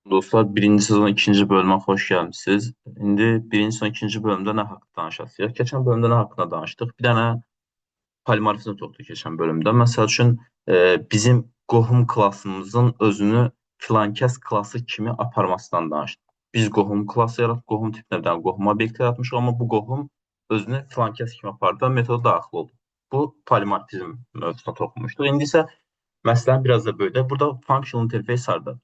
Dostlar, birinci sezon ikinci bölümə xoş gəlmisiniz. İndi birinci sezon ikinci bölümdə nə haqqında danışacağıq? Keçən bölümdə nə haqqında danışdıq? Bir dənə polimorfizm toxdu keçən bölümdə. Məsəl üçün bizim qohum klassımızın özünü filankəs klası kimi aparmasından danışdıq. Biz qohum klası yaratdıq, qohum tipinə bir dənə qohum obyekti yaratmışıq, amma bu qohum özünü filankəs kimi apardı və metoda daxil oldu. Bu polimorfizm mövzusuna toxunmuşduq. İndi isə məsələn biraz da böyüdək. Burada functional interface hardadır?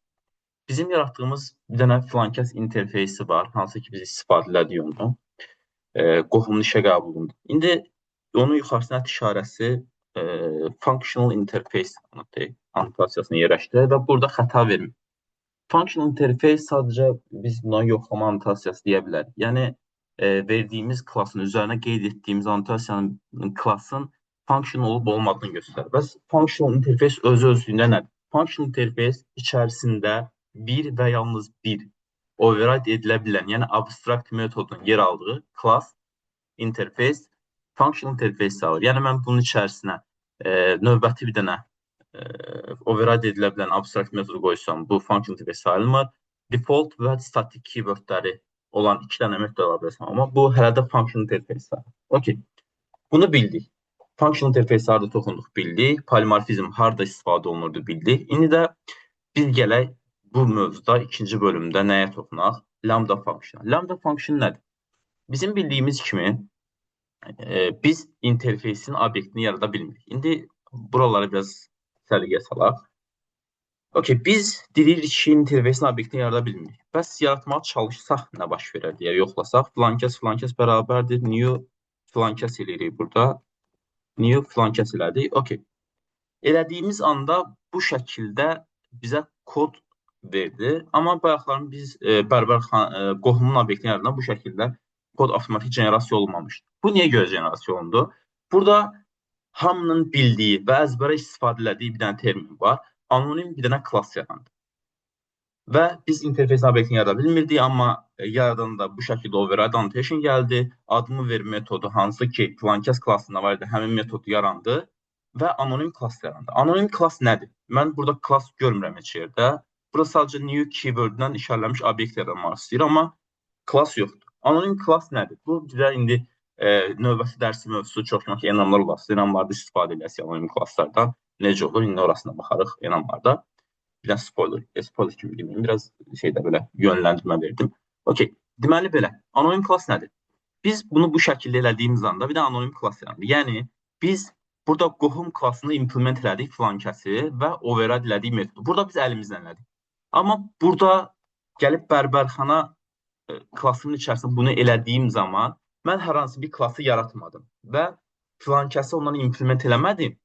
Bizim yaratdığımız bir dənə filankəs interfeysi var, hansı ki biz istifadə edirik onu. Qohumun işə qəbulunda. İndi onun yuxarısına işarəsi functional interface annotasiyasını yerləşdirir və burada xəta vermir. Functional interface sadəcə biz buna yoxlama annotasiyası deyə bilərik. Yəni verdiyimiz klasın üzərinə qeyd etdiyimiz annotasiyanın klasın function olub olmadığını göstərir. Bəs functional interface özü-özlüyündə nədir? Functional interface içərisində bir və yalnız bir override edilə bilən, yəni abstract metodun yer aldığı class interface function interface alır. Yəni mən bunun içərisinə növbəti bir dənə override edilə bilən abstract metodu qoysam, bu function interface sayılmır. Default və static keywordləri olan iki dənə metod ala bilərsəm, amma bu hələ də function interface sayılır. Okay. Bunu bildik. Function interface harda toxunduq bildik. Polimorfizm harda istifadə olunurdu bildik. İndi də biz gələk bu mövzuda ikinci bölümdə nəyə toxunaq? Lambda function. Lambda function nədir? Bizim bildiyimiz kimi biz interfeysin obyektini yarada bilmirik. İndi buraları biraz səliqəyə salaq. Okay, biz deyirik ki, interfeysin obyektini yarada bilmirik. Bəs yaratmağa çalışsaq nə baş verər deyə yoxlasaq, filankəs bərabərdir new filankəs eləyirik burada. New filankəs elədik. Okay. Elədiyimiz anda bu şəkildə bizə kod verdi. Amma bayaqların biz qohumun obyektini yaradan bu şəkildə kod avtomatik generasiya olmamışdı. Bu niyə görə generasiya olundu? Burada hamının bildiyi və əzbərə istifadə etdiyi bir dənə termin var. Anonim bir dənə klass yarandı. Və biz interfeysin obyektini yarada bilmirdik, amma yaradanda bu şəkildə override annotation gəldi. Adımı ver metodu, hansı ki filankəs klassında var idi, həmin metodu yarandı və anonim klass yarandı. Anonim klass nədir? Mən burada klass görmürəm heç yerdə. Burada sadəcə new keyword-dən işarələnmiş obyekt yaratmaq istəyir, amma klass yoxdur. Anonim klass nədir? Bu bizə indi növbəti dərsi mövzusu çox yox, enamlar olası, enamlarda istifadə edəsiniz anonim klasslardan. Necə olur? İndi orasına baxarıq enamlarda. Biraz spoiler kimi deməyim, biraz şeydə belə yönləndirmə verdim. Okay, deməli belə, anonim klass nədir? Biz bunu bu şəkildə elədiyimiz anda bir də anonim klass yarandı. Yəni biz burada qohum klassını implement elədik filankəsi və override elədik metodu. Burada biz əlimizlə elədik. Amma burada gəlib bərbərxana klassının içərisində bunu elədiyim zaman mən hər hansı bir klassı yaratmadım və filankəsi ondan implement eləmədim.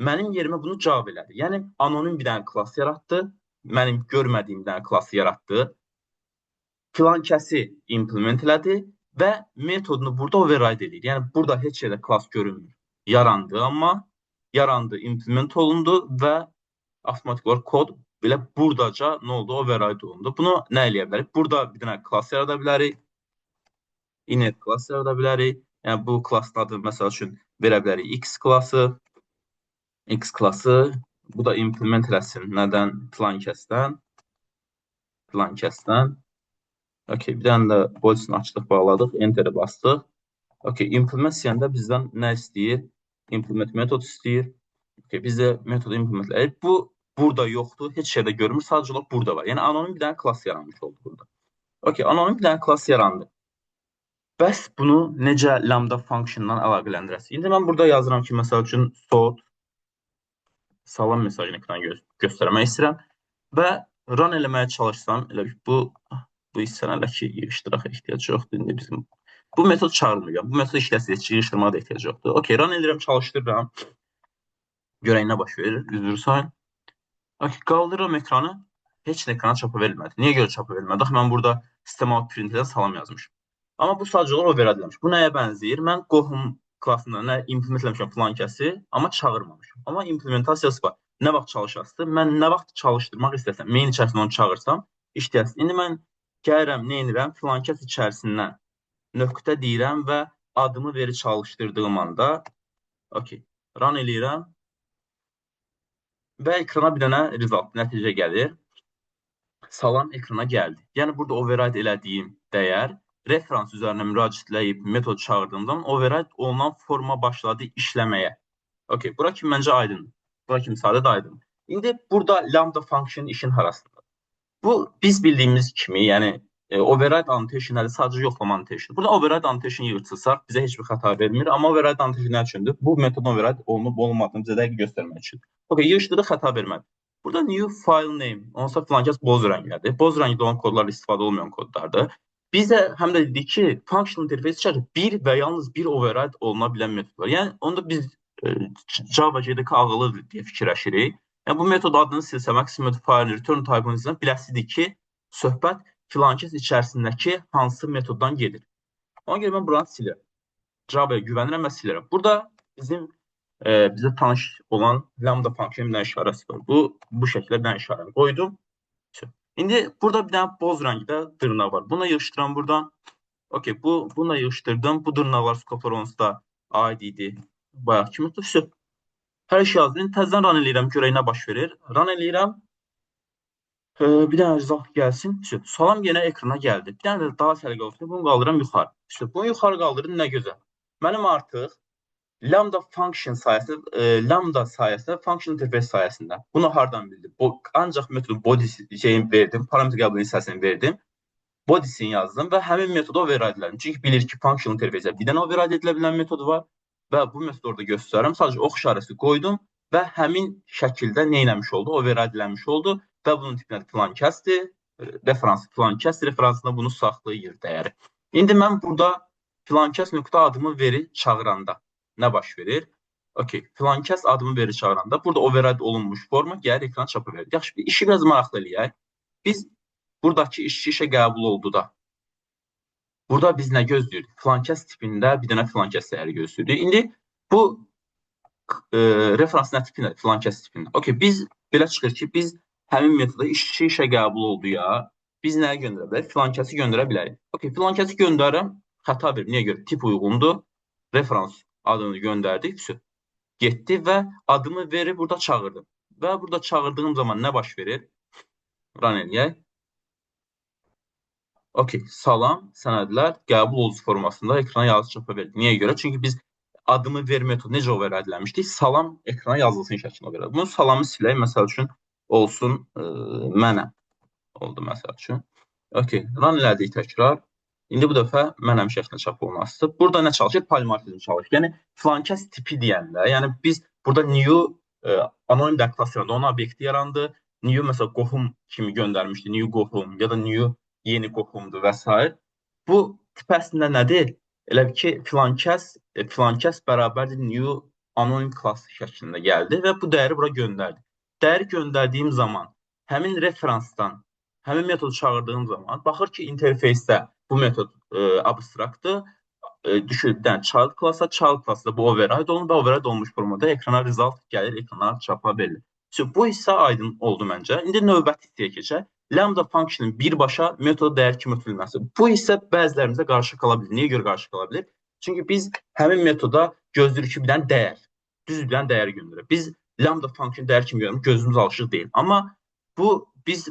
Mənim yerimə bunu cavab elədi. Yəni anonim bir dənə klass yaratdı, mənim görmədiyim bir dənə klassı yaratdı, filankəsi implement elədi və metodunu burada override edir. Yəni burada heç yerdə klass görünmür. Yarandı, amma yarandı, implement olundu və avtomatik olaraq kod belə buradaca nə oldu? Override olundu. Bunu nə eləyə bilərik? Burada bir dənə klass yarada bilərik. Init klass yarada bilərik. Yəni bu klassın adını məsəl üçün verə bilərik X klassı. X klassı, bu da implement eləsin. Nədən? Filankəsdən. Okay, bir dənə də boysunu açdıq, bağladıq, enter'ı bastıq. Okay, implement istəyəndə bizdən nə istəyir? Implement metod istəyir. Okay, biz də metodu implement edirik. Bu burada yoxdur, heç yerdə görmür, sadəcə olaraq burada var. Yəni anonim bir dənə klass yaranmış oldu burada. Okay, anonim bir dənə klass yarandı. Bəs bunu necə lambda functiondan əlaqələndirəsiz? İndi mən burada yazıram ki, məsəl üçün sort salam mesajını ekrana göstərmək istəyirəm və run eləməyə çalışsam, elə bu hissəni elə ki, yığışdıraq ehtiyac yoxdur. İndi bizim bu metod çağırmıyor. Bu metod işləsə heç yığışdırmağa da ehtiyac yoxdur. Okay, run edirəm, çalışdırıram. Görək nə baş verir. Üzr sayın. Okay, qaldırıram ekranı. Heç nə ekrana çapa verilmədi. Niyə görə çapa verilmədi? Mən burada sistem out print-dən salam yazmışım. Amma bu sadəcə olaraq override edilmiş. Bu nəyə bənzəyir? Mən qohum klassında nə implement eləmişəm filankəsi, amma çağırmamışam. Amma implementasiyası var. Nə vaxt çalışasıdır? Mən nə vaxt çalışdırmaq istəsəm, main içərisində onu çağırsam, işləyəsin. İndi mən gəlirəm, nə edirəm? Filankəs içərisindən nöqtə deyirəm və adımı verib çalışdırdığım anda okay, run eləyirəm və ekrana bir dənə result, nəticə gəlir. salam ekrana gəldi. Yəni burada override elədiyim dəyər referans üzərinə müraciət edib metod çağırdığım zaman override olunan forma başladı işləməyə. Okay, bura kimi məncə aydındır. Bura kimi sadə də aydın. İndi burada lambda function işin harasında. Bu biz bildiyimiz kimi, yəni override annotation sadəcə yoxlama annotation. Burada override annotation yığırsaq bizə heç bir xəta vermir, amma override annotation nə üçündür? Bu metodun override olunub olmadığını bizə dəqiq göstərmək üçün. Okay, yığışdırıq, xəta vermədi. Burada new file name, onsa filankəs boz rənglədir. Boz rəngdə olan kodlar istifadə olmayan kodlardır. Bizə həm də dedik ki, function interface içərisində bir və yalnız bir override oluna bilən metod var. Yəni onda biz Java GDK ağılıdır deyə fikirləşirik. Yəni bu metod adını silsə, maximum modifier return type-ını silsə, biləsidik ki, söhbət filankəs içərisindəki hansı metoddan gedir. Ona görə mən buranı silirəm. Java'ya güvənirəm və silirəm. Burada bizə tanış olan lambda function bir işarəsi var. Bu şəkildə bir işarəni qoydum. İndi burada bir dənə boz rəngdə dırnaq var. Bunu yığışdıram buradan. Okay, bunu yığışdırdım. Bu dırnaqlar skoplar onsuz da ID-dir. Bayaq kimi tutuşur. Hər şey yazdım. Təzədən run eləyirəm, görək nə baş verir. Run eləyirəm. Bir dənə result gəlsin. Salam yenə ekrana gəldi. Bir dənə də daha səliqəli olsun. Bunu qaldırıram yuxarı. Bunu yuxarı qaldırdım, nə gözəl. Mənim artıq lambda function sayəsində, function interface sayəsində. Bunu hardan bildim? Ancaq metodun body şeyini verdim, parametr qəbul hissəsini verdim. Body'sini yazdım və həmin metodu override elədim. Çünki bilir ki, function interface-ə bir dənə override edilə bilən metod var və bu metodu orada göstərirəm. Sadəcə ox işarəsi qoydum və həmin şəkildə nə etmiş oldu? Override eləmiş oldu və bunun tipinə filankəsdir, referans filankəsdir, referansında bunu saxlayır dəyəri. İndi mən burada filankəs nöqtə adımı veri çağıranda nə baş verir? Okay, filankəs adımı veri çağıranda burada override olunmuş forma gəlir ekrana çapa verir. Yaxşı, işi biraz maraqlı eləyək. Biz buradakı işə qəbul oldu da. Burada biz nə gözləyirdik? Filankəs tipində bir dənə filankəs dəyəri gözləyirdik. İndi bu referans nə tipində? Filankəs tipində. Okay, biz belə çıxır ki, biz həmin metoda işə qəbul oldu ya. Biz nəyə göndərə bilərik? Filankəsi göndərə bilərik. Okay, filankəsi göndərirəm. Xəta verir. Niyə görə? Tip uyğundur. Referans adını göndərdik. Getdi və adımı verib burada çağırdım. Və burada çağırdığım zaman nə baş verir? Run eləyək. Okay, salam, sənədlər qəbul olucu formasında ekrana yazı çapa verdik. Niyə görə? Çünki biz adımı ver metodu necə override eləmişdik? Salam ekrana yazılsın şəklində override. Bunu salamı silək, məsəl üçün olsun mənəm. Oldu məsəl üçün. Okay, run elədik təkrar. İndi bu dəfə mənəm şəklində çap olunası. Burada nə çalışır? Polimorfizm çalışır. Yəni filankəs tipi deyəndə, yəni biz burada new anonim class yarandı, onun obyekti yarandı. New məsələn qohum kimi göndərmişdi. New qohum ya da new yeni qohumdur və s. Bu tip əslində nədir? Elə ki filankəs bərabərdir new anonim class şəklində gəldi və bu dəyəri bura göndərdi. Dəyəri göndərdiyim zaman həmin referansdan həmin metodu çağırdığım zaman baxır ki, interfeysdə bu metod abstraktdır. Düşür, yəni child class-da bu override olunur və override olmuş formada ekrana result gəlir, ekrana çapa verilir. Bu hissə aydın oldu məncə. İndi növbəti hissəyə keçək. Lambda functionın birbaşa metoda dəyər kimi ötürülməsi. Bu hissə bəzilərimizə qarşı qala bilir. Niyə görə qarşı qala bilir? Çünki biz həmin metoda gözləyirik ki, bir dənə dəyər, düz bir dənə dəyər göndərək. Biz lambda function dəyər kimi göndərik, gözümüz alışıq deyil. Amma biz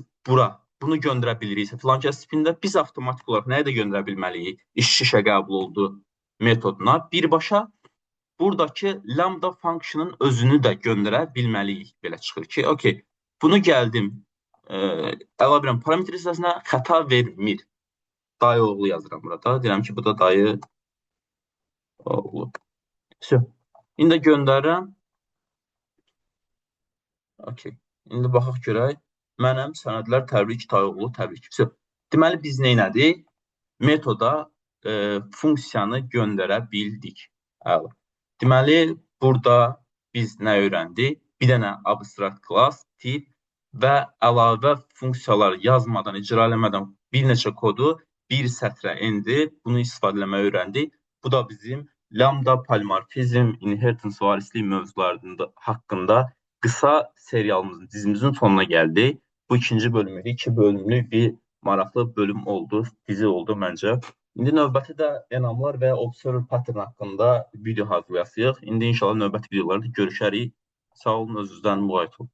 bunu göndərə biliriksə, filankəs tipində biz avtomatik olaraq nəyə də göndərə bilməliyik? İşə qəbul oldu metoduna. Birbaşa buradakı lambda functionın özünü də göndərə bilməliyik. Belə çıxır ki, okay, bunu gəldim, əlavə edirəm parametr hissəsinə, xəta vermir. Dayı oğlu yazıram burada. Deyirəm ki, bu da dayı oğlu. İndi göndərirəm. Okay, indi baxaq görək. Mənəm sənədlər təbrik tayıqlı təbrik. Deməli biz nə etdik? Metoda funksiyanı göndərə bildik. Deməli burada biz nə öyrəndik? Bir dənə abstract class, tip və əlavə funksiyalar yazmadan, icra eləmədən bir neçə kodu bir sətrə endirib bunu istifadə etməyi öyrəndik. Bu da bizim lambda polimorfizm, inheritance varislik mövzularında haqqında qısa serialımızın, dizimizin sonuna gəldik. Bu ikinci bölümüydü. 2 bölümlük bir maraqlı bölüm oldu, dizi oldu məncə. İndi növbəti də enamlar və observer pattern haqqında video hazırlayacağıq. İndi inşallah növbəti videolarda görüşərik. Sağ olun, özünüzdən müğayət olun.